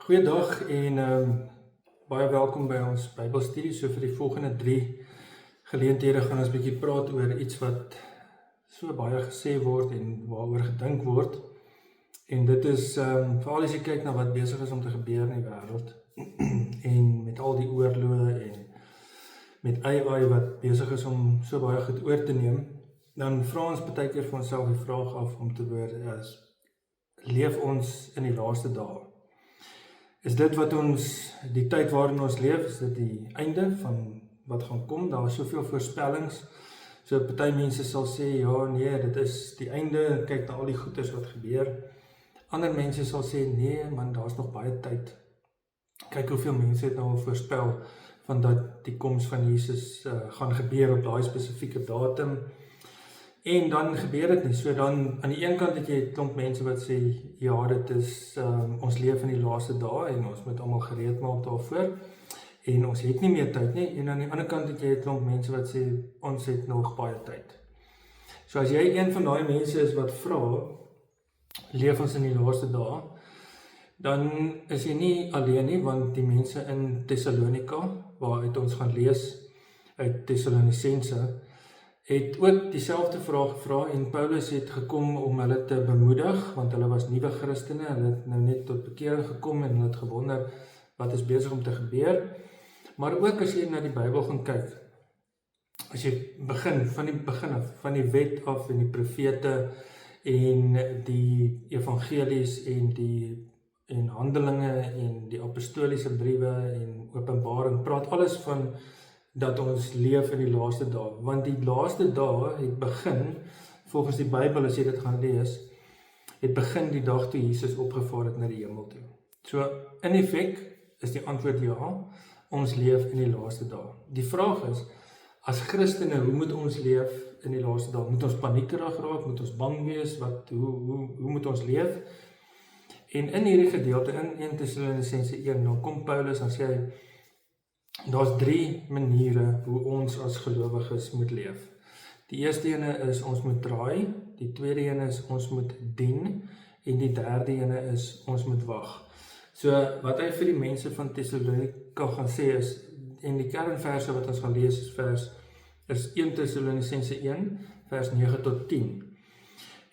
Goeiedag en baie welkom by ons Bybelstudie. So vir die volgende 3 geleenthede gaan ons 'n bietjie praat oor iets wat so baie gesê word en waaroor gedink word. En dit is veral as jy kyk na wat besig is om te gebeur in die wêreld en met al die oorloë en met AI wat besig is om so baie goed oor te neem, dan vra ons baie keer vir onsself die vraag af om te word, leef ons in die laaste dae? Is dit wat ons, die tyd waarin ons leef, is dit die einde van wat gaan kom? Daar is soveel voorspellings. So party mense sal sê, ja, nee, dit is die einde, kyk na al die goeders wat gebeur. Ander mense sal sê, nee man, daar is nog baie tyd. Kyk hoeveel mense het nou al voorspel van dat die koms van Jesus gaan gebeur op daai spesifieke datum. En dan gebeur dit nie. So dan, aan die een kant het jy 'n klomp mense wat sê, ja, dit is, ons leef in die laaste dae en ons moet almal gereed maak daarvoor. En ons het nie meer tyd nie. En aan die ander kant het jy 'n klomp mense wat sê, ons het nog baie tyd. So as jy een van daai mense is wat vra, leef ons in die laaste dae, dan is jy nie alleen nie, want die mense in Thessalonika, waaruit ons gaan lees, uit Thessalonisense, het ook dieselfde vraag gevra en Paulus het gekom om hulle te bemoedig, want hulle was nuwe Christene, hulle het nou net tot bekering gekom en hulle het gewonder wat is besig om te gebeur. Maar ook as jy na die Bybel gaan kyk, as jy begin, van die wet af en die profete en die evangelies en Handelinge en die apostoliese briewe en Openbaring, praat alles van dat ons leef in die laaste dae, want die laaste dae het begin, volgens die Bybel as jy dit gaan lees, het begin die dag toe Jesus opgevaar het na die hemel toe. So in effek is die antwoord ja, ons leef in die laaste dae. Die vraag is, as Christene, hoe moet ons leef in die laaste dae? Moet ons paniekerig raak? Moet ons bang wees? Hoe moet ons leef? En in hierdie gedeelte, in 1 Thessalonisense 1, dan kom Paulus en sê, daar's 3 maniere hoe ons as gelowiges moet leef. Die eerste ene is ons moet draai, die tweede ene is ons moet dien en die derde ene is ons moet wag. So wat hy vir die mense van Thessalonika gaan sê is, en die kernverse wat ons gaan lees is 1 Thessalonisense 1 vers 9 tot 10.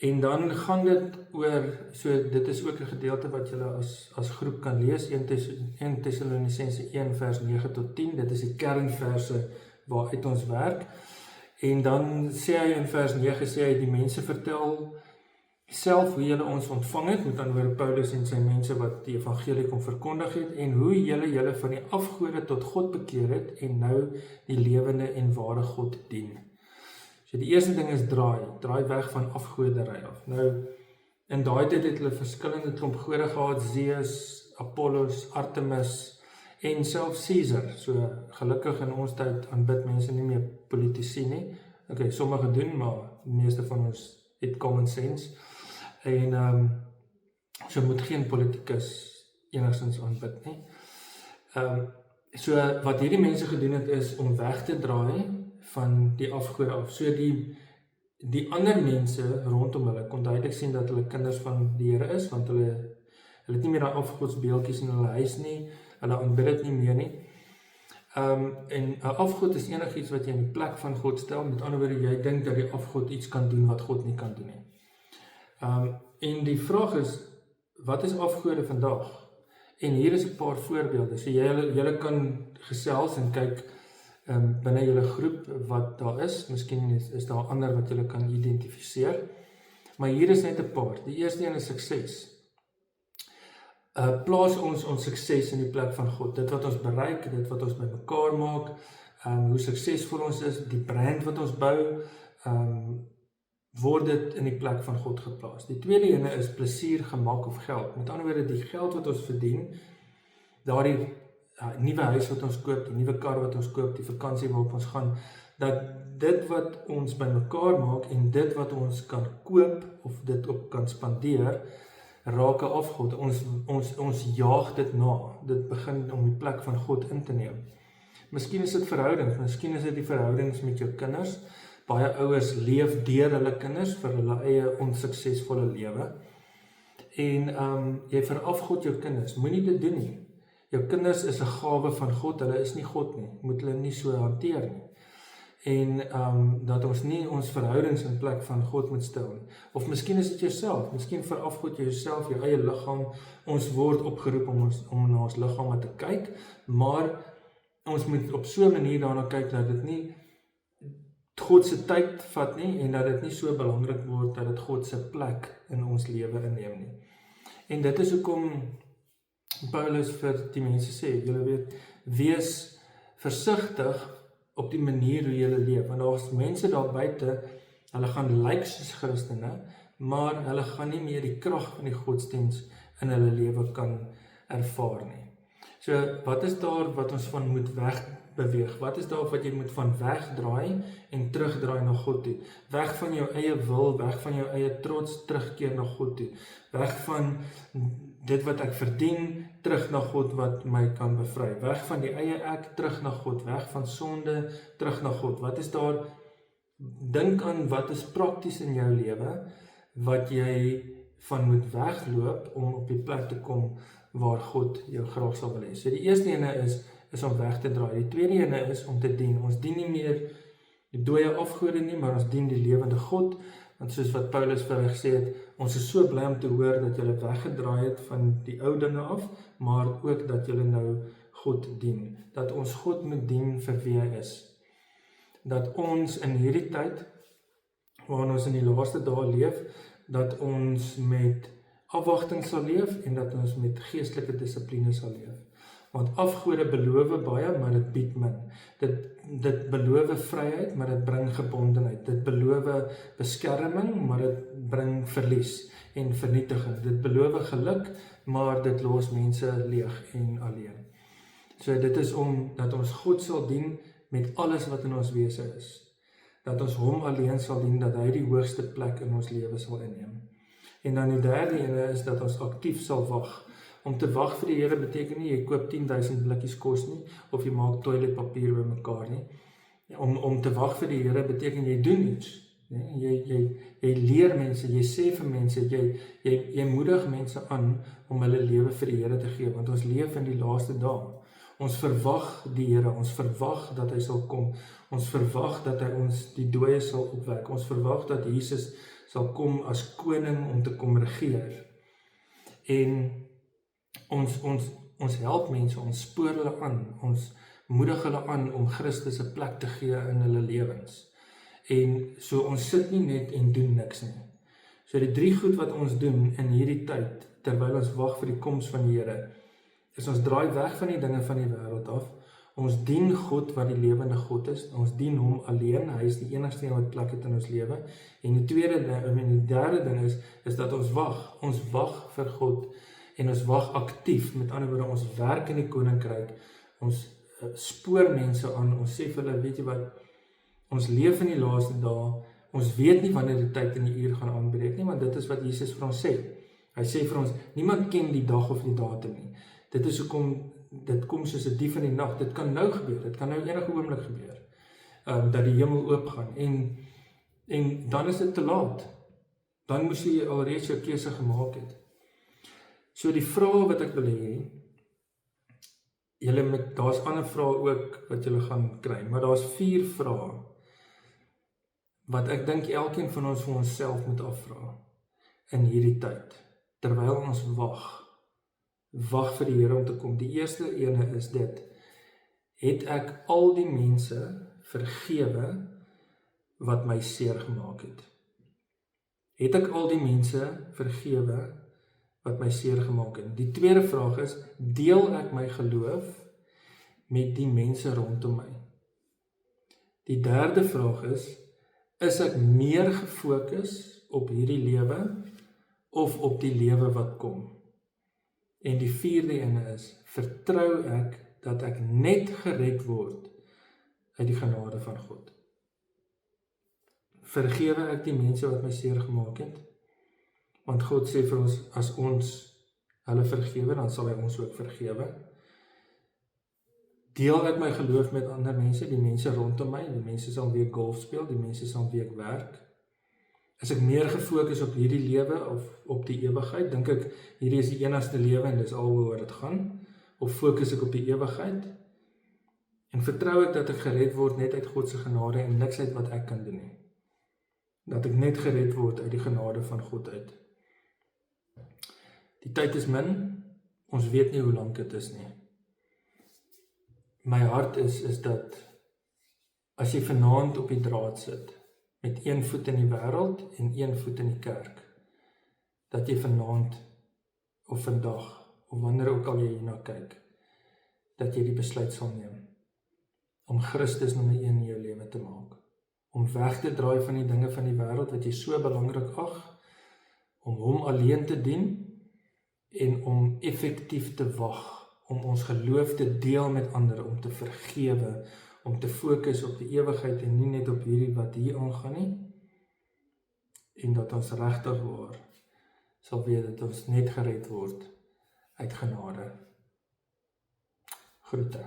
En dan gaan dit oor, so dit is ook 'n gedeelte wat julle as groep kan lees, 1 Thessalonisense 1 vers 9 tot 10, dit is die kernverse waaruit ons werk. En dan sê hy in vers 9, sê hy, die mense vertel self hoe julle ons ontvang het, met ander woorde Paulus en sy mense wat die evangelie kom verkondig het, en hoe julle van die afgode tot God bekeer het, en nou die lewende en ware God dien. So die eerste ding is draai weg van afgoderry af. Nou, in daai tyd het hulle verskillende klomp gode gehad, Zeus, Apollos, Artemis en self Caesar. So gelukkig in ons tyd aanbid mense nie meer politici nie. Okay, sommige doen, maar die meeste van ons het common sense. En so moet geen politicus enigstens aanbid nie. So wat hierdie mense gedoen het is om weg te draai van die afgode af. So die ander mense rondom hulle kon duidelik sien dat hulle kinders van die Here is, want hulle het nie meer daai afgodsbeeldjies in hulle huis nie, hulle aanbid dit nie meer nie. En 'n afgod is enigiets wat jy in die plek van God stel, met ander woorde, jy dink dat die afgod iets kan doen wat God nie kan doen nie. En die vraag is, wat is afgode vandag? En hier is 'n paar voorbeelde, so julle kan gesels en kyk binne julle groep wat daar is, miskien is daar ander wat julle kan identifiseer, maar hier is net 'n paar. Die eerste een is sukses. Plaas ons sukses in die plek van God, dit wat ons bereik, dit wat ons by mekaar maak, hoe suksesvol ons is, die brand wat ons bou, word dit in die plek van God geplaas. Die tweede ene is plesier, gemak of geld. Met ander woorde, die geld wat ons verdien, daardie nuwe huis wat ons koop, die nuwe kar wat ons koop, die vakansie waarop ons gaan, dat dit wat ons by mekaar maak en dit wat ons kan koop of dit op kan spandeer, raak 'n afgod. Ons jaag dit na. Dit begin om die plek van God in te neem. Miskien is dit verhoudings, miskien is dit die verhoudings met jou kinders. Baie ouers leef deur hulle kinders vir hulle eie onsuksesvolle lewe. En jy verafgod jou kinders, moenie dit doen nie. Jou kinders is 'n gawe van God, hulle is nie God nie, moet hulle nie so hanteer nie. En dat ons nie ons verhoudings in plek van God moet stel nie. Of miskien is dit jouself, miskien verafgod jy jouself, jou eie liggaam. Ons word opgeroep om na ons liggame te kyk, maar ons moet op so 'n manier daarna kyk dat dit nie God se tyd vat nie en dat dit nie so belangrik word dat dit God se plek in ons lewe inneem nie. En dit is hoekom Paulus vir die mense sê, julle weet, wees versigtig op die manier hoe julle leef, want daar's mense daar buite, hulle gaan lyk soos Christene, maar hulle gaan nie meer die krag van die godsdiens in hulle lewe kan ervaar nie. So, wat is daar wat ons van moet wegbeweeg? Wat is daar wat jy moet van wegdraai en terugdraai na God toe? Weg van jou eie wil, weg van jou eie trots, terugkeer na God toe. Weg van dit wat ek verdien, terug na God wat my kan bevry. Weg van die eie ek, terug na God. Weg van sonde, terug na God. Wat is daar? Dink aan wat is prakties in jou lewe, wat jy van moet wegloop om op die plek te kom waar God jou graag sal wil hê. So die eerste ene is om weg te draai. Die tweede ene is om te dien. Ons dien nie meer die dooie afgode nie, maar ons dien die lewende God. Want soos wat Paulus vir hulle gesê het, ons is so bly om te hoor dat julle weggedraai het van die ou dinge af, maar ook dat julle nou God dien. Dat ons God moet dien vir wie hy is. Dat ons in hierdie tyd, waarin ons in die laaste dae leef, dat ons met afwagting sal leef en dat ons met geestelike dissipline sal leef. Want afgode beloof baie, maar dit bied min. Dit beloof vryheid, maar dit bring gebondenheid. Dit beloof beskerming, maar dit bring verlies en vernietiging. Dit beloof geluk, maar dit los mense leeg en alleen. So dit is om dat ons God sal dien met alles wat in ons wese is. Dat ons hom alleen sal dien, dat hy die hoogste plek in ons lewe sal inneem. En dan die derde ene is dat ons aktief sal wag. Om te wag vir die Here beteken nie jy koop 10.000 blikkies kos nie, of jy maak toiletpapier bymekaar nie. Om te wag vir die Here beteken jy doen iets. Jy leer mense, jy sê vir mense, jy moedig mense aan om hulle lewe vir die Here te gee, want ons leef in die laaste dae. Ons verwag die Here, ons verwag dat hy sal kom, ons verwag dat hy ons die dooie sal opwek, ons verwag dat Jesus sal kom as koning om te kom regeer. En ons help mense, ons spoor hulle aan, ons moedig hulle aan om Christus 'n plek te gee in hulle lewens. En so ons sit nie net en doen niks nie. So die drie goed wat ons doen in hierdie tyd, terwyl ons wag vir die koms van die Here, is ons draai weg van die dinge van die wêreld af. Ons dien God wat die lewende God is. Ons dien hom alleen. Hy is die enigste een wat plek het in ons lewe. En die derde ding is dat ons wag. Ons wag vir God en ons wag aktief. Met ander woorde, ons werk in die koninkryk. Ons spoor mense aan. Ons sê vir hulle, weet jy wat? Ons leef in die laaste dae. Ons weet nie wanneer die tyd en die uur gaan aanbreek nie, want dit is wat Jesus vir ons sê. Hy sê vir ons, niemand ken die dag of die datum nie. Dit is hoekom dit kom soos 'n dief in die nag. Dit kan nou gebeur, dit kan nou enige oomblik gebeur. Dat die hemel oopgaan en dan is dit te laat. Dan moes jy alreeds jou keuse gemaak het. So die vrae wat ek wil hê, daar's ander vrae ook wat julle gaan kry, maar daar's 4 vrae wat ek dink elkeen van ons vir onsself moet afvra in hierdie tyd, terwyl ons wag vir die Here om te kom. Die eerste ene is dit: het ek al die mense vergewe wat my seer gemaak het? Het ek al die mense vergewe wat my seer gemaak het? Die tweede vraag is: deel ek my geloof met die mense rondom my? Die derde vraag is ek meer gefokus op hierdie lewe of op die lewe wat kom? En die vierde ene is: vertrou ek dat ek net gered word uit die genade van God? Vergewe ek die mense wat my seer gemaak het? Want God sê vir ons, as ons hulle vergewe, dan sal hy ons ook vergewe. Deel ek my geloof met ander mense, die mense rondom my, die mense sal weer golf speel, die mense sal weer werk. Is ek meer gefokus op hierdie lewe of op die ewigheid? Dink ek hierdie is die enigste lewe en dis alwaar dit gaan? Of fokus ek op die ewigheid? En vertrou ek dat ek gered word net uit God se genade en niks uit wat ek kan doen nie? Dat ek net gered word uit die genade van God uit. Die tyd is min, ons weet nie hoe lank dit is nie. My hart is dat as jy vanaand op die draad sit, met een voet in die wêreld en een voet in die kerk, dat jy vanaand of vandag, of wanneer ook al jy hierna kyk, dat jy die besluit sal neem, om Christus nommer 1 in jou lewe te maak, om weg te draai van die dinge van die wêreld wat jy so belangrik ag, om hom alleen te dien, en om effektief te wag, om ons geloof te deel met ander, om te vergewe, om te fokus op die ewigheid en nie net op hierdie wat hier aangaan nie, en dat ons regtig waar sal weet dat ons net gered word uit genade. Groete.